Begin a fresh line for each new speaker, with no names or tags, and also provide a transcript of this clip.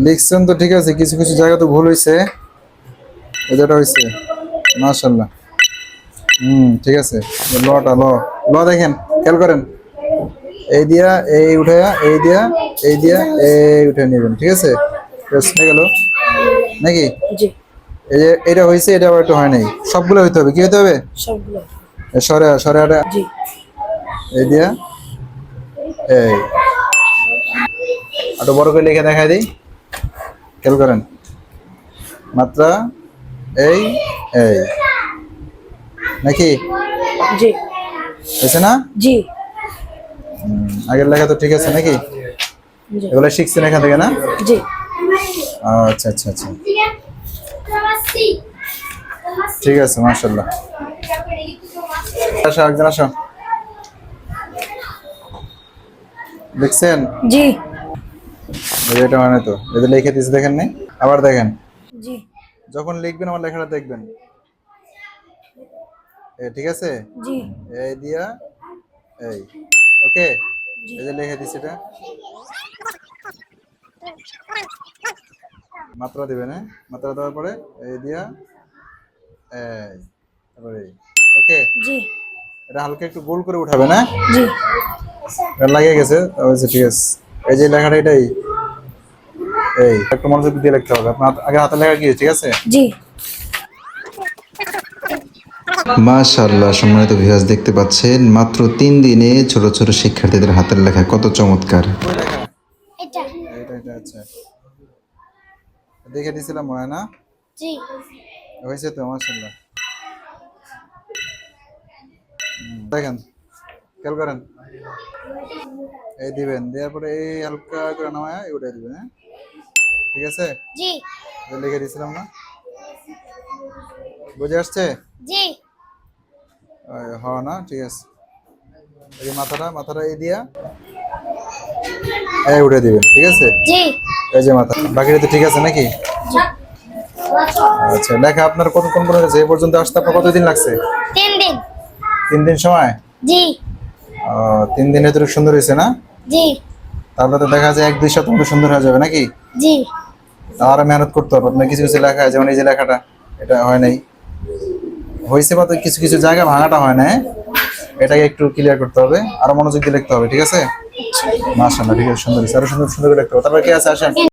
লিখছেন তো ঠিক আছে, কিছু কিছু জায়গা তো ভুল হয়েছে। যেটা হয়েছে মাশাআল্লাহ। ঠিক আছে। লটা ল, ল দেখেন, খেয়াল করেন। এই দিয়া এই উঠে, এই দিয়া এই দিয়া এই উঠে নেবেন, ঠিক আছে। হয়ে গেল নাকি?
জি।
এই যে এটা হয়েছে, এটা আবার একটু হয় নাই, সবগুলো হইতে হবে। কি হইতে হবে?
সবগুলো।
সরে সরে আটা।
জি।
এই দিয়া এই একটু বড় করে লিখে দেখাই দিই, খেয়াল করেন। মাত্রা এই এই নাকি
জি।
হয়েছে না?
জি।
আগের লেখা তো ঠিক আছে নাকি?
জি।
এগুলো শিখছেন এখান থেকে না?
জি।
আচ্ছা আচ্ছা আচ্ছা, ঠিক আছে মাশাআল্লাহ। আসো একজন আসো, দেখছেন?
জি।
এটা মানে তো এটা লিখে দিয়েছে, দেখেন নাই? আবার দেখেন,
জি।
যখন লিখবেন আমার লেখাটা দেখবেন। ঠিক আছে।
জি।
এই দিয়া এই, ওকে।
জি।
এই যে লিখে দিছি, এটা মাত্রা দিবেন। হ্যাঁ, মাত্রা দেওয়ার পরে এই দিয়া এই, তারপরে এই, ওকে।
জি।
এটা হালকা একটু গোল করে উঠাবে না?
জি।
এটা লাগিয়ে গেছে, আচ্ছা ঠিক আছে। এই যে লেখাটা এটাই, এই একটু মনোযোগ দিয়ে লিখতে হবে। আপনার আগে হাতে লেখা কি, ঠিক আছে?
জি।
মাশাআল্লাহ, সম্মানিত ভিউয়ার্স, দেখতে পাচ্ছেন মাত্র 3 দিনে ছোট ছোট শিক্ষার্থীদের হাতের লেখা কত চমৎকার।
ওই লেখা
এটা।
এটা আচ্ছা, দেখে দিয়েছিলাম মনে হয় না?
জি।
হয়েছে তো মাশাআল্লাহ। দেখেন, খেয়াল করেন। এই দিবেন, দেওয়ার পরে এই হালকা করে নামায় ওটা দিবেন। হ্যাঁ, ঠিক আছে।
জি।
লিখে দিয়েছিলাম না? বুঝে আসছে?
জি।
হওয়া না, ঠিক আছে। এই যে মাথাটা মাথাটা এই দিয়া এই উঠে দিবেন, ঠিক আছে।
জি।
এই যে মাথা, বাকিটা তো ঠিক আছে নাকি? আচ্ছা, লেখা আপনার কতক্ষণ পরে হয়েছে? এই পর্যন্ত আসতে আপনার কতদিন লাগছে?
3 দিন।
3 দিন সময়?
জি।
3 দিনে তো সুন্দর হয়েছে না?
জি।
তারপরে তো দেখা যায় 1-2 সপ্তাহ মধ্যে সুন্দর হয়ে যাবে নাকি?
জি।
আরো মেহনত করতে হবে আপনার। কিছু কিছু লেখা, যেমন এই যে লেখাটা, এটা হয় নাই, হয়েছে বা তো কিছু কিছু জায়গা ভাঙাটা হয় না। এটাকে একটু ক্লিয়ার করতে হবে, আরো মনোযোগ দিয়ে লিখতে হবে, ঠিক আছে। মাশাআল্লাহ, ঠিক আছে, সুন্দর হয়েছে। আরো সুন্দর সুন্দর করে লিখতে হবে। তারপরে কি আছে, আসেন।